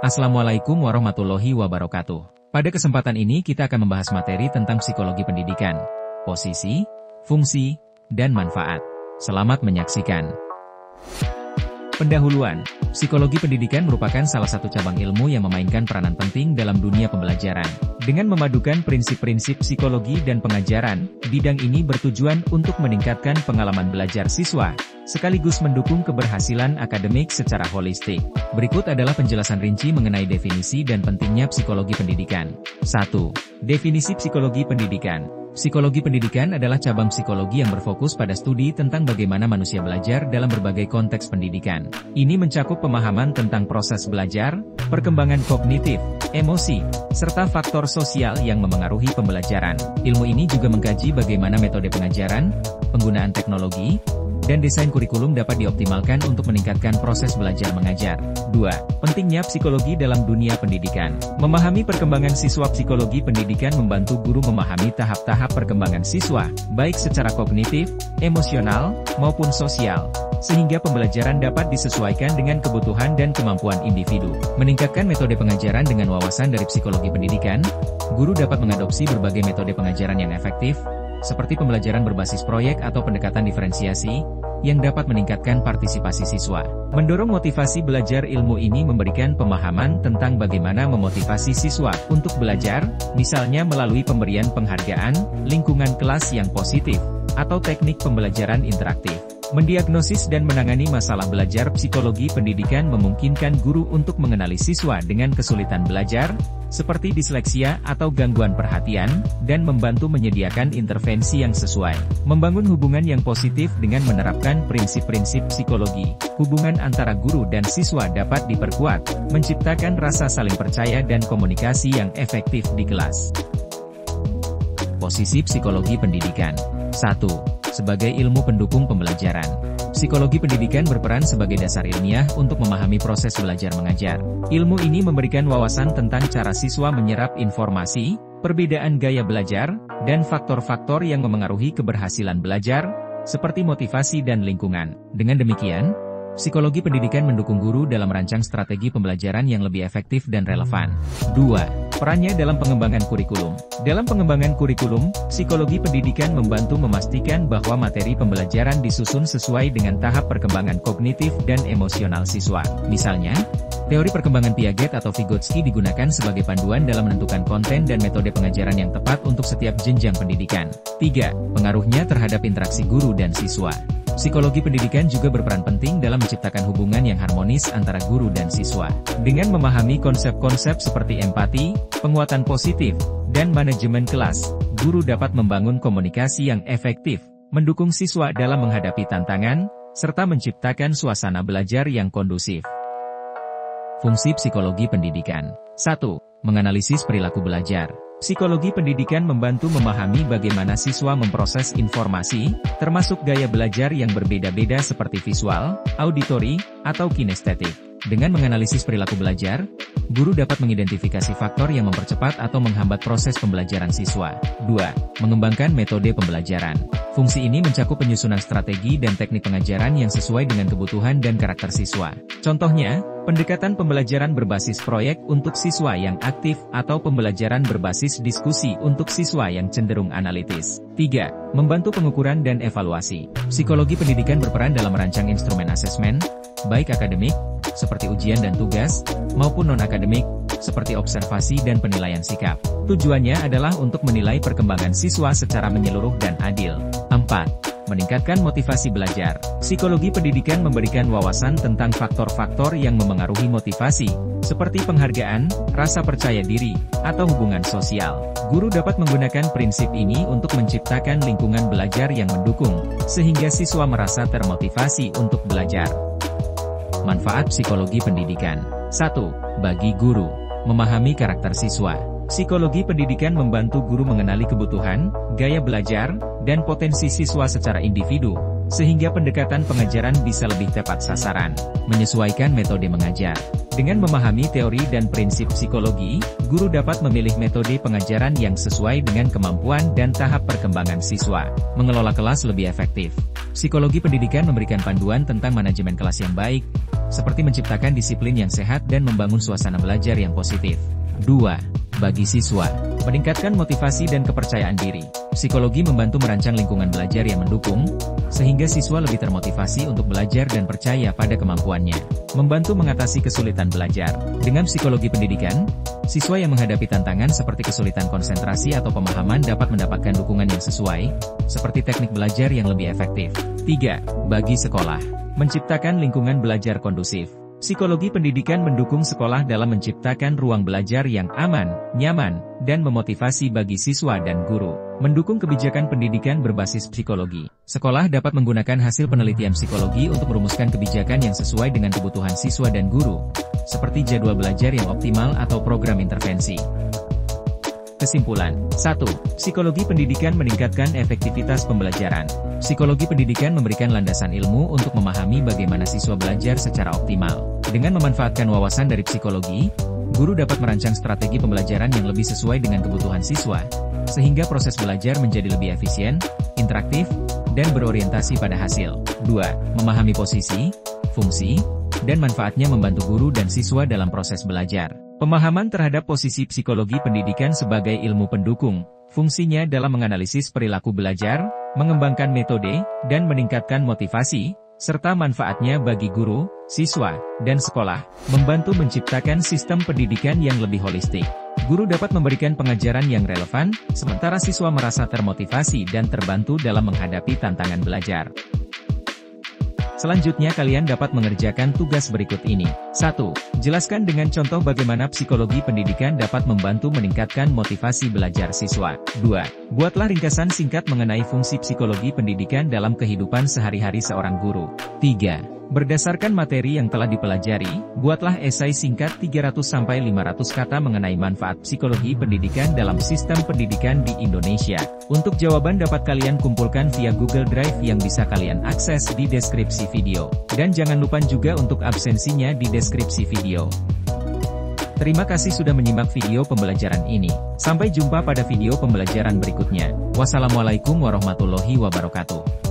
Assalamualaikum warahmatullahi wabarakatuh. Pada kesempatan ini kita akan membahas materi tentang psikologi pendidikan, posisi, fungsi, dan manfaat. Selamat menyaksikan. Pendahuluan, psikologi pendidikan merupakan salah satu cabang ilmu yang memainkan peranan penting dalam dunia pembelajaran. Dengan memadukan prinsip-prinsip psikologi dan pengajaran, bidang ini bertujuan untuk meningkatkan pengalaman belajar siswa, sekaligus mendukung keberhasilan akademik secara holistik. Berikut adalah penjelasan rinci mengenai definisi dan pentingnya psikologi pendidikan. 1. Definisi psikologi pendidikan. Psikologi pendidikan adalah cabang psikologi yang berfokus pada studi tentang bagaimana manusia belajar dalam berbagai konteks pendidikan. Ini mencakup pemahaman tentang proses belajar, perkembangan kognitif, emosi, serta faktor sosial yang memengaruhi pembelajaran. Ilmu ini juga mengkaji bagaimana metode pengajaran, penggunaan teknologi, dan desain kurikulum dapat dioptimalkan untuk meningkatkan proses belajar mengajar. 2. Pentingnya psikologi dalam dunia pendidikan. Memahami perkembangan siswa. Psikologi pendidikan membantu guru memahami tahap-tahap perkembangan siswa, baik secara kognitif, emosional, maupun sosial, sehingga pembelajaran dapat disesuaikan dengan kebutuhan dan kemampuan individu. Meningkatkan metode pengajaran. Dengan wawasan dari psikologi pendidikan, guru dapat mengadopsi berbagai metode pengajaran yang efektif, seperti pembelajaran berbasis proyek atau pendekatan diferensiasi, yang dapat meningkatkan partisipasi siswa. Mendorong motivasi belajar. Ilmu ini memberikan pemahaman tentang bagaimana memotivasi siswa untuk belajar, misalnya melalui pemberian penghargaan, lingkungan kelas yang positif, atau teknik pembelajaran interaktif. Mendiagnosis dan menangani masalah belajar. Psikologi pendidikan memungkinkan guru untuk mengenali siswa dengan kesulitan belajar, seperti disleksia atau gangguan perhatian, dan membantu menyediakan intervensi yang sesuai. Membangun hubungan yang positif. Dengan menerapkan prinsip-prinsip psikologi, hubungan antara guru dan siswa dapat diperkuat, menciptakan rasa saling percaya dan komunikasi yang efektif di kelas. Posisi psikologi pendidikan. 1. Sebagai ilmu pendukung pembelajaran. Psikologi pendidikan berperan sebagai dasar ilmiah untuk memahami proses belajar mengajar. Ilmu ini memberikan wawasan tentang cara siswa menyerap informasi, perbedaan gaya belajar, dan faktor-faktor yang memengaruhi keberhasilan belajar, seperti motivasi dan lingkungan. Dengan demikian, psikologi pendidikan mendukung guru dalam merancang strategi pembelajaran yang lebih efektif dan relevan. 2. Perannya dalam pengembangan kurikulum. Dalam pengembangan kurikulum, psikologi pendidikan membantu memastikan bahwa materi pembelajaran disusun sesuai dengan tahap perkembangan kognitif dan emosional siswa. Misalnya, teori perkembangan Piaget atau Vygotsky digunakan sebagai panduan dalam menentukan konten dan metode pengajaran yang tepat untuk setiap jenjang pendidikan. 3. Pengaruhnya terhadap interaksi guru dan siswa. Psikologi pendidikan juga berperan penting dalam menciptakan hubungan yang harmonis antara guru dan siswa. Dengan memahami konsep-konsep seperti empati, penguatan positif, dan manajemen kelas, guru dapat membangun komunikasi yang efektif, mendukung siswa dalam menghadapi tantangan, serta menciptakan suasana belajar yang kondusif. Fungsi psikologi pendidikan. 1. Menganalisis perilaku belajar. Psikologi pendidikan membantu memahami bagaimana siswa memproses informasi, termasuk gaya belajar yang berbeda-beda seperti visual, auditori, atau kinestetik. Dengan menganalisis perilaku belajar, guru dapat mengidentifikasi faktor yang mempercepat atau menghambat proses pembelajaran siswa. 2. Mengembangkan metode pembelajaran. Fungsi ini mencakup penyusunan strategi dan teknik pengajaran yang sesuai dengan kebutuhan dan karakter siswa. Contohnya, pendekatan pembelajaran berbasis proyek untuk siswa yang aktif atau pembelajaran berbasis diskusi untuk siswa yang cenderung analitis. 3. Membantu pengukuran dan evaluasi. Psikologi pendidikan berperan dalam merancang instrumen asesmen, baik akademik, seperti ujian dan tugas, maupun non-akademik, seperti observasi dan penilaian sikap. Tujuannya adalah untuk menilai perkembangan siswa secara menyeluruh dan adil. 4. Meningkatkan motivasi belajar. Psikologi pendidikan memberikan wawasan tentang faktor-faktor yang memengaruhi motivasi, seperti penghargaan, rasa percaya diri, atau hubungan sosial. Guru dapat menggunakan prinsip ini untuk menciptakan lingkungan belajar yang mendukung, sehingga siswa merasa termotivasi untuk belajar. Manfaat psikologi pendidikan. 1. Bagi guru, memahami karakter siswa. Psikologi pendidikan membantu guru mengenali kebutuhan, gaya belajar, dan potensi siswa secara individu, sehingga pendekatan pengajaran bisa lebih tepat sasaran. Menyesuaikan metode mengajar. Dengan memahami teori dan prinsip psikologi, guru dapat memilih metode pengajaran yang sesuai dengan kemampuan dan tahap perkembangan siswa. Mengelola kelas lebih efektif. Psikologi pendidikan memberikan panduan tentang manajemen kelas yang baik, seperti menciptakan disiplin yang sehat dan membangun suasana belajar yang positif. 2. Bagi siswa, meningkatkan motivasi dan kepercayaan diri. Psikologi membantu merancang lingkungan belajar yang mendukung, sehingga siswa lebih termotivasi untuk belajar dan percaya pada kemampuannya. Membantu mengatasi kesulitan belajar. Dengan psikologi pendidikan, siswa yang menghadapi tantangan seperti kesulitan konsentrasi atau pemahaman dapat mendapatkan dukungan yang sesuai, seperti teknik belajar yang lebih efektif. 3. Bagi sekolah, menciptakan lingkungan belajar kondusif. Psikologi pendidikan mendukung sekolah dalam menciptakan ruang belajar yang aman, nyaman, dan memotivasi bagi siswa dan guru. Mendukung kebijakan pendidikan berbasis psikologi. Sekolah dapat menggunakan hasil penelitian psikologi untuk merumuskan kebijakan yang sesuai dengan kebutuhan siswa dan guru, seperti jadwal belajar yang optimal atau program intervensi. Kesimpulan. 1. Psikologi pendidikan meningkatkan efektivitas pembelajaran. Psikologi pendidikan memberikan landasan ilmu untuk memahami bagaimana siswa belajar secara optimal. Dengan memanfaatkan wawasan dari psikologi, guru dapat merancang strategi pembelajaran yang lebih sesuai dengan kebutuhan siswa, sehingga proses belajar menjadi lebih efisien, interaktif, dan berorientasi pada hasil. 2. Memahami posisi, fungsi, dan manfaatnya membantu guru dan siswa dalam proses belajar. Pemahaman terhadap posisi psikologi pendidikan sebagai ilmu pendukung, fungsinya dalam menganalisis perilaku belajar, mengembangkan metode, dan meningkatkan motivasi, serta manfaatnya bagi guru, siswa, dan sekolah, membantu menciptakan sistem pendidikan yang lebih holistik. Guru dapat memberikan pengajaran yang relevan, sementara siswa merasa termotivasi dan terbantu dalam menghadapi tantangan belajar. Selanjutnya kalian dapat mengerjakan tugas berikut ini. 1. Jelaskan dengan contoh bagaimana psikologi pendidikan dapat membantu meningkatkan motivasi belajar siswa. 2. Buatlah ringkasan singkat mengenai fungsi psikologi pendidikan dalam kehidupan sehari-hari seorang guru. 3. Berdasarkan materi yang telah dipelajari, buatlah esai singkat 300-500 kata mengenai manfaat psikologi pendidikan dalam sistem pendidikan di Indonesia. Untuk jawaban dapat kalian kumpulkan via Google Drive yang bisa kalian akses di deskripsi video. Dan jangan lupa juga untuk absensinya di deskripsi video. Terima kasih sudah menyimak video pembelajaran ini. Sampai jumpa pada video pembelajaran berikutnya. Wassalamualaikum warahmatullahi wabarakatuh.